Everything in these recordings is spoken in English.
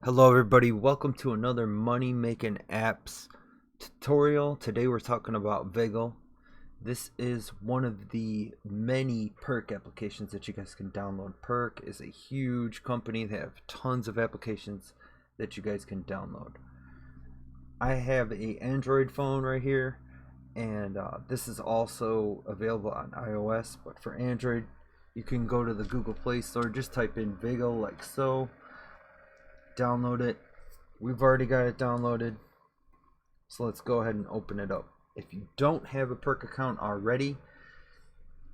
Hello everybody, welcome to another money making apps tutorial. Today we're talking about Viggle. This is one of the many perk applications that you guys can download. Perk is a huge company. They have tons of applications that you guys can download. I have a Android phone right here, and this is also available on iOS, but for Android you can go to the Google Play Store, just type in Viggle like so, download it. We've already got it downloaded, so let's go ahead and open it up. If you don't have a perk account already,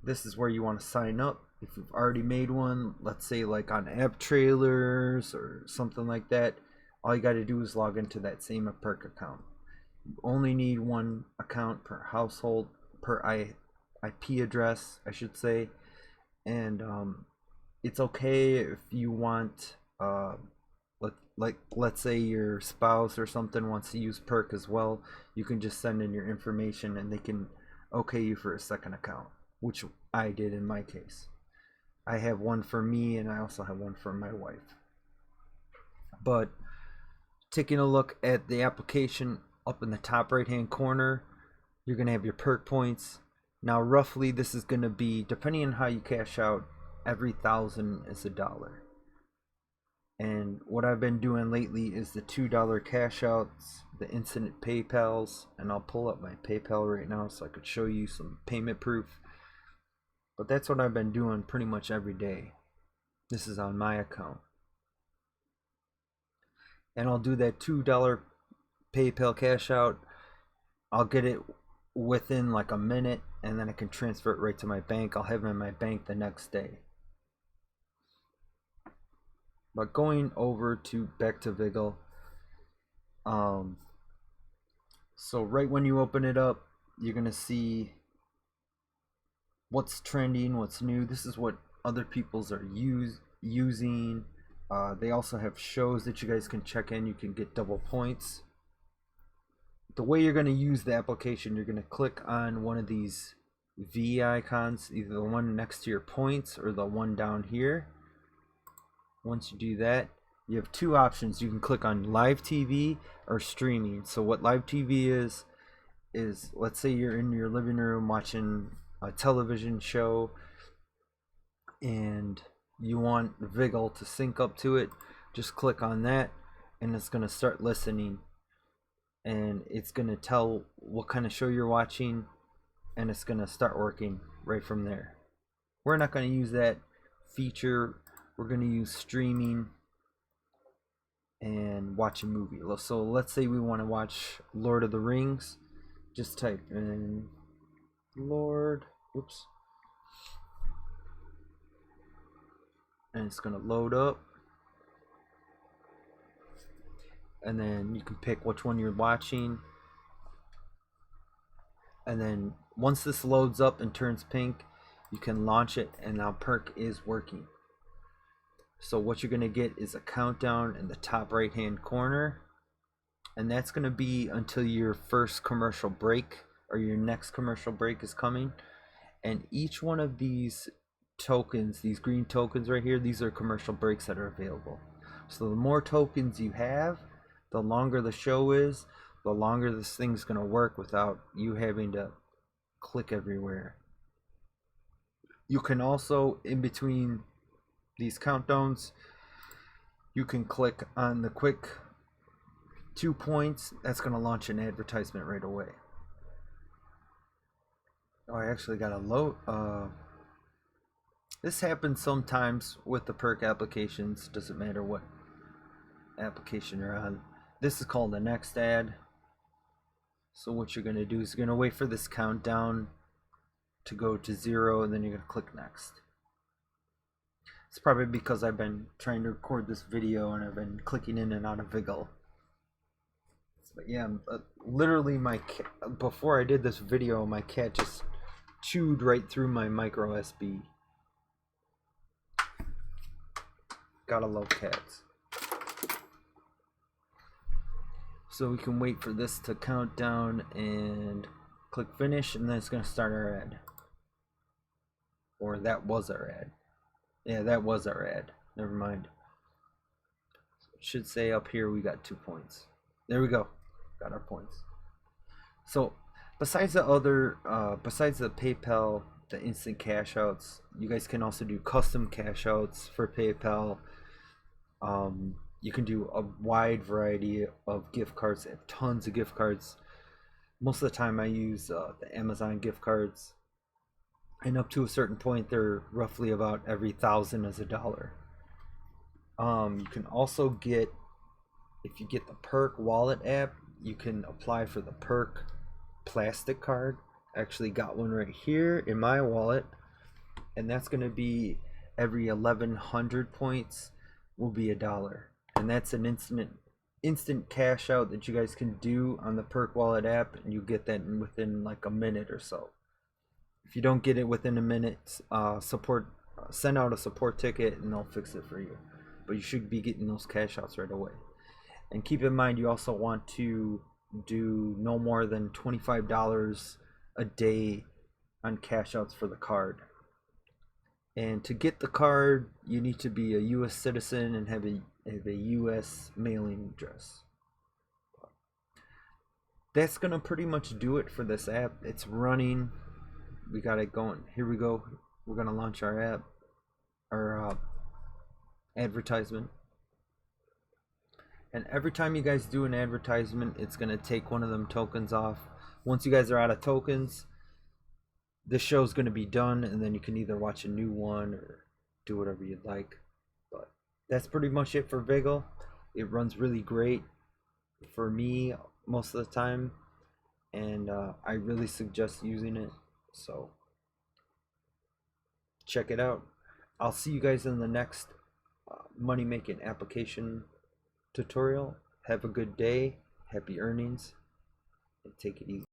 this is where you want to sign up. If you've already made one, let's say like on app trailers or something like that, all you got to do is log into that same perk account. You only need one account per household, per IP address I should say, and it's okay if you want let's say your spouse or something wants to use perk as well. You can just send in your information and they can okay you for a second account, which I did in my case. I have one for me and I also have one for my wife. But taking a look at the application, up in the top right hand corner you're going to have your perk points. Now roughly this is going to be, depending on how you cash out, every 1,000 is $1. And what I've been doing lately is the $2 cash outs, the instant PayPals, and I'll pull up my PayPal right now so I could show you some payment proof. But that's what I've been doing pretty much every day. This is on my account. And I'll do that $2 PayPal cash out. I'll get it within like a minute, and then I can transfer it right to my bank. I'll have it in my bank the next day. But going over to back to Viggle, so right when you open it up, you're gonna see what's trending, what's new. This is what other people's are using. They also have shows that you guys can check in. You can get double points. The way you're gonna use the application, you're gonna click on one of these V icons, either the one next to your points or the one down here. Once you do that, you have two options. You can click on live TV or streaming. So what live TV is let's say you're in your living room watching a television show and you want Viggle to sync up to it. Just click on that and it's going to start listening, and it's going to tell what kind of show you're watching, and it's going to start working right from there. We're not going to use that feature. We're going to use streaming and watch a movie. So let's say we want to watch Lord of the Rings. Just type in Lord, oops, and it's going to load up. And then you can pick which one you're watching. And then once this loads up and turns pink, you can launch it, and now perk is working. So what you're going to get is a countdown in the top right hand corner, and that's going to be until your first commercial break or your next commercial break is coming. And each one of these tokens, these green tokens right here, these are commercial breaks that are available. So the more tokens you have, the longer the show is, the longer this thing's going to work without you having to click everywhere. You can also, in between these countdowns, you can click on the quick 2 points. That's going to launch an advertisement right away. Oh, I actually got a load. This happens sometimes with the perk applications. Doesn't matter what application you're on. This is called the next ad. So what you're going to do is you're going to wait for this countdown to go to 0, and then you're going to click next. It's probably because I've been trying to record this video and I've been clicking in and out of Viggle. But yeah, literally my cat, before I did this video, my cat just chewed right through my micro SD. Gotta love cats. So we can wait for this to count down and click finish, and then it's gonna start our ad. Or that was our ad. Yeah, that was our ad. Never mind. should say up here we got 2 points. There we go, got our points. So besides the PayPal, the instant cash outs, you guys can also do custom cash outs for PayPal. You can do a wide variety of gift cards. They have tons of gift cards. Most of the time I use the Amazon gift cards, and up to a certain point they're roughly about every 1,000 is $1. You can also get, if you get the Perk wallet app, you can apply for the Perk plastic card. I actually got one right here in my wallet, and that's going to be every 1,100 points will be $1, and that's an instant cash out that you guys can do on the Perk wallet app, and you get that within like a minute or so. If you don't get it within a minute, send out a support ticket and they'll fix it for you. But you should be getting those cash outs right away. And keep in mind, you also want to do no more than $25 a day on cash outs for the card. And to get the card, you need to be a US citizen and have a US mailing address. That's gonna pretty much do it for this app. It's running. We got it going. Here we go. We're gonna launch our app, our advertisement. And every time you guys do an advertisement, it's gonna take one of them tokens off. Once you guys are out of tokens, this show's gonna be done, and then you can either watch a new one or do whatever you'd like. But that's pretty much it for Viggle. It runs really great for me most of the time, and I really suggest using it. So check it out. I'll see you guys in the next money making application tutorial. Have a good day, happy earnings, and take it easy.